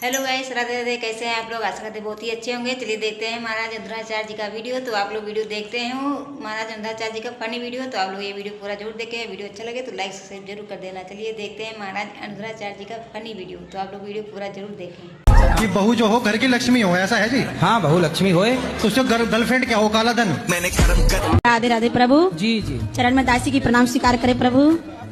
Hello guys, Radhe Radhe. कैसे हैं आप लोग? आशा करते बहुत ही अच्छे होंगे। चलिए देखते हैं महाराज अंधराचार्य जी का वीडियो। तो आप लोग वीडियो देखते हैं महाराज अंधराचार्य जी का फनी वीडियो। तो आप लोग ये वीडियो पूरा जरूर देखें। वीडियो अच्छा लगे तो लाइक सब्सक्राइब जरूर कर देना। चलिए देखते हैं महाराज अंधराचार्य जी का फनी वीडियो। तो आप लोग वीडियो पूरा जरूर देखें। कि बहू जो हो घर की लक्ष्मी हो, ऐसा है जी? हाँ, बहू लक्ष्मी होए तो उसका गर्लफ्रेंड क्या हो? काला धन। राधे राधे प्रभु जी जी चरण में दासी की प्रणाम स्वीकार करे प्रभु।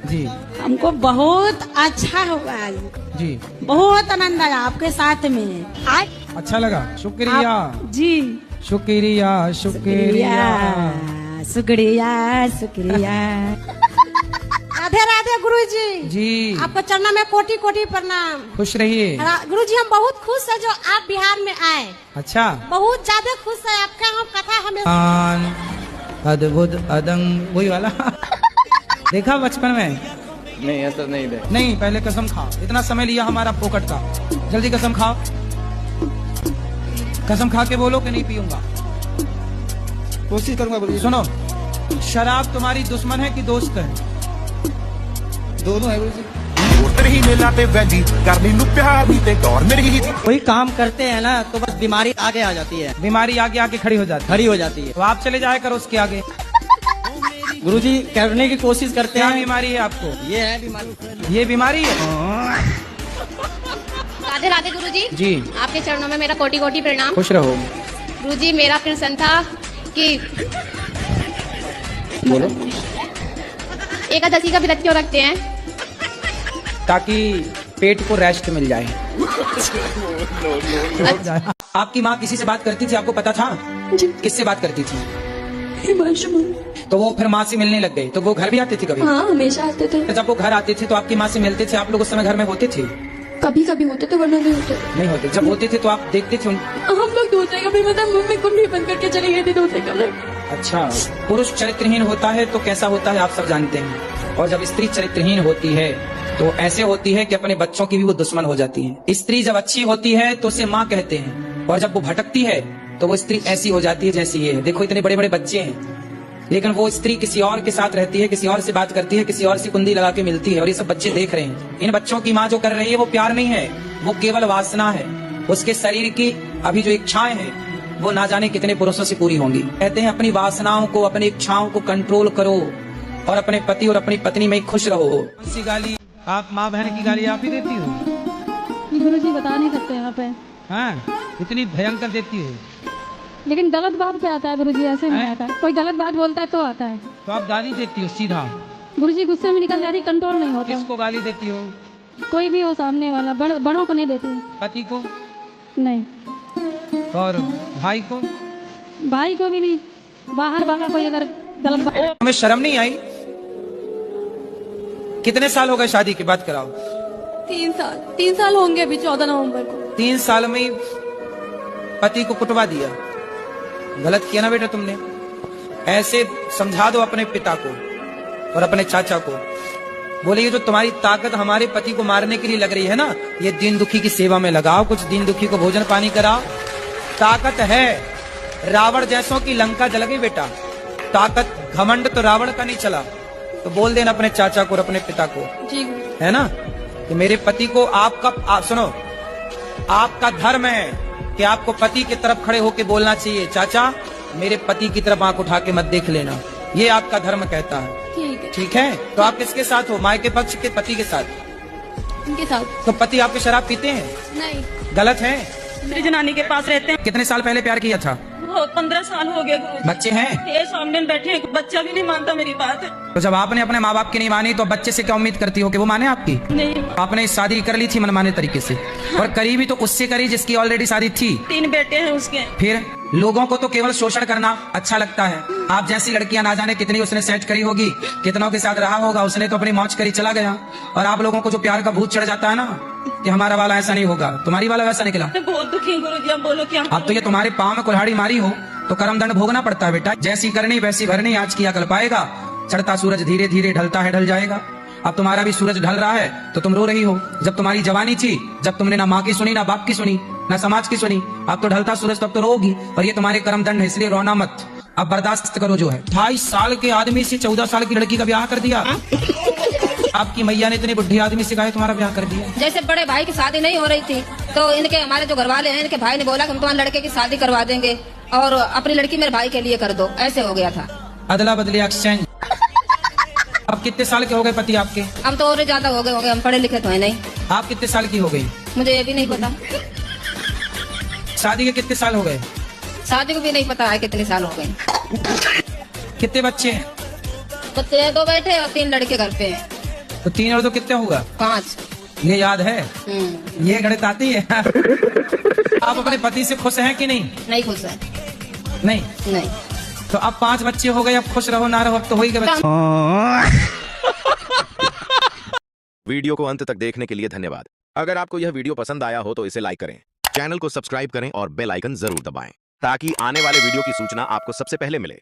जी हमको बहुत अच्छा हुआ आज, जी। बहुत आनंद आया आपके साथ में आज। अच्छा लगा, शुक्रिया जी, शुक्रिया शुक्रिया। शुक्रिया शुक्रिया। राधे राधे गुरु जी। जी, आपको चरणों में कोटि कोटि प्रणाम। खुश रहिए। गुरु जी, हम बहुत खुश है जो आप बिहार में आए। अच्छा, बहुत ज्यादा खुश है। आपका हम कथा हमें अद्भुत अदंग वही वाला देखा बचपन में? नहीं, ऐसा नहीं दे। नहीं, पहले कसम खाओ। इतना समय लिया हमारा फोकट का, जल्दी कसम खाओ। कसम खा के बोलो कि नहीं पीऊंगा। कोशिश करूंगा बोलिए। सुनो, शराब तुम्हारी दुश्मन है कि दोस्त है? दोनों है गुरु जी। कोई काम करते हैं ना तो बस बीमारी आगे आ जाती है, बीमारी आगे आके खड़ी हो जाती है। तो आप चले जाया करो उसके आगे। गुरुजी करने की कोशिश करते क्या हैं। बीमारी है आपको? ये है बीमारी। ये बीमारी है? राधे राधे गुरुजी। जी, आपके चरणों में मेरा कोटि कोटि प्रणाम। खुश रहो। गुरुजी, मेरा प्रश्न था कि बोलो। एकादशी का व्रत क्यों रखते हैं? ताकि पेट को रेस्ट मिल जाए। आपकी माँ किसी से बात करती थी, आपको पता था? किससे बात करती थी? तो वो फिर माँ से मिलने लग गए। तो वो घर भी आते थे कभी? हाँ, हमेशा आते थे। तो जब वो घर आते थे तो आपकी माँ से मिलते थे, आप लोग उस समय घर में होते थे? कभी कभी होते थे, वरना नहीं होते। नहीं होते। जब होते थे तो आप देखते थे हम लोग धोते कपड़े, मतलब मम्मी कुंडी बंद करके चली गई थी धोते कपड़े। अच्छा, पुरुष चरित्रहीन होता है तो कैसा होता है आप सब जानते हैं। और जब स्त्री चरित्रहीन होती है तो ऐसे होती है कि अपने बच्चों की भी वो दुश्मन हो जाती है। स्त्री जब अच्छी होती है तो उसे माँ कहते हैं, और जब वो भटकती है तो वो स्त्री ऐसी हो जाती है जैसी ये है। देखो, इतने बड़े बड़े बच्चे हैं, लेकिन वो स्त्री किसी और के साथ रहती है, किसी और से बात करती है, किसी और से कुंडी लगा के मिलती है, और ये सब बच्चे देख रहे हैं। इन बच्चों की माँ जो कर रही है वो प्यार नहीं है, वो केवल वासना है। उसके शरीर की अभी जो इच्छाएं हैं वो ना जाने कितने पुरुषों से पूरी होंगी। कहते हैं अपनी वासनाओं को, अपनी इच्छाओं को कंट्रोल करो और अपने पति और अपनी पत्नी में खुश रहो। कौन सी गाली आप माँ बहन की गाली आप ही देती हो? गुरु जी बता नहीं सकते यहाँ पे। हाँ, इतनी भयंकर देती हो। लेकिन गलत बात पे आता है गुरु जी, ऐसे नहीं आता। कोई गलत बात बोलता है तो आता है। तो आप गाली देती हो सीधा? गुरु जी गुस्से में निकल जाती, कंट्रोल नहीं होता। किसको गाली देती हो? कोई भी हो सामने वाला, बड़ों को नहीं देती। पति को? नहीं। और भाई को? भाई को भी नहीं। बाहर वाला कोई अगर गलत बात। हमें शर्म नहीं आई? कितने साल हो गए शादी के बाद कराओ? 3 साल होंगे अभी 14 नवंबर को। 3 साल में ही पति को कुटवा दिया। गलत किया ना बेटा तुमने। ऐसे समझा दो अपने पिता को और अपने चाचा को। बोले ये जो तुम्हारी ताकत हमारे पति को मारने के लिए लग रही है ना, ये दीन दुखी की सेवा में लगाओ, कुछ दीन दुखी को भोजन पानी कराओ। ताकत है। रावण जैसों की लंका जल गई बेटा। ताकत घमंड तो रावण का नहीं चला। तो बोल देना अपने चाचा को और अपने पिता को, जी है ना, कि मेरे पति को आपका सुनो, आपका धर्म है कि आपको पति की तरफ खड़े होकर बोलना चाहिए, चाचा मेरे पति की तरफ आंख उठा के मत देख लेना। ये आपका धर्म कहता है। ठीक है। ठीक है। तो आप किसके साथ हो? माँ के पक्ष के पति के साथ? उनके साथ। तो पति आपके शराब पीते हैं? नहीं। गलत है। मेरी जनानी के पास रहते हैं। कितने साल पहले प्यार किया था? 15 साल हो गए गुरु। बच्चे हैं? ये सामने बैठे हैं, बच्चा भी नहीं मानता मेरी बात। तो जब आपने अपने माँ बाप की नहीं मानी तो बच्चे से क्या उम्मीद करती हो कि वो माने आपकी? नहीं। आपने शादी कर ली थी मनमाने तरीके से, और करी भी तो उससे करी जिसकी ऑलरेडी शादी थी। 3 बेटे हैं उसके। फिर लोगों को तो केवल शोषण करना अच्छा लगता है। आप जैसी लड़कियां ना जाने कितनी उसने सेट करी होगी, कितनों के साथ रहा होगा, उसने तो अपनी मौज करी चला गया। और आप लोगों को जो प्यार का भूत चढ़ जाता है ना कि हमारा वाला ऐसा नहीं होगा, तुम्हारी वाला वैसा निकला। मैं बहुत दुखी हूँ गुरु जी, आप बोलो क्या। अब तो ये तुम्हारे पाँव में कुल्हाड़ी मारी हो तो कर्म दंड भोगना पड़ता है बेटा। जैसी करनी वैसी भरनी, आज किया कल पाएगा। चढ़ता सूरज धीरे धीरे ढलता है ढल जाएगा। अब तुम्हारा भी सूरज ढल रहा है तो तुम रो रही हो। जब तुम्हारी जवानी थी, जब तुमने ना माँ की सुनी, ना बाप की सुनी, ना समाज की सुनी, अब तो ढलता सूरज, तब तो रोगी। और ये तुम्हारे कर्म दंड है, इसलिए रोना मत। अब बर्दाश्त करो जो है। 28 साल के आदमी से 14 साल की लड़की का ब्याह कर दिया। आपकी मैया ने इतने बुढ़े आदमी से कहा तुम्हारा ब्याह कर दिया। जैसे बड़े भाई की शादी नहीं हो रही थी तो इनके हमारे जो घर वाले हैं इनके भाई ने बोला कि हम तुम्हारे लड़के की शादी करवा देंगे और अपनी लड़की मेरे भाई के लिए कर दो, ऐसे हो गया था। अदला बदली एक्सचेंज। अब कितने साल के हो गए पति आपके? हम तो और ज्यादा हो गए होंगे, हम पढ़े लिखे तो है नहीं। आप कितने साल की हो गई? मुझे ये भी नहीं पता। शादी के कितने साल हो गए? शादी को भी नहीं पता है कितने साल हो गए। कितने बच्चे हैं? बच्चे 2 बैठे और 3 लड़के घर पे हैं। तो 3 और 2 कितने होगा? 5। ये याद है? ये गणित आती है? आप अपने पति से खुश हैं कि नहीं? नहीं खुश है। नहीं। तो अब 5 बच्चे हो गए, अब खुश रहो ना रहो, अब तो हो ही गए बच्चे। वीडियो को अंत तक देखने के लिए धन्यवाद। अगर आपको यह वीडियो पसंद आया हो तो इसे लाइक करें, चैनल को सब्सक्राइब करें और बेल आइकन जरूर दबाएं ताकि आने वाले वीडियो की सूचना आपको सबसे पहले मिले।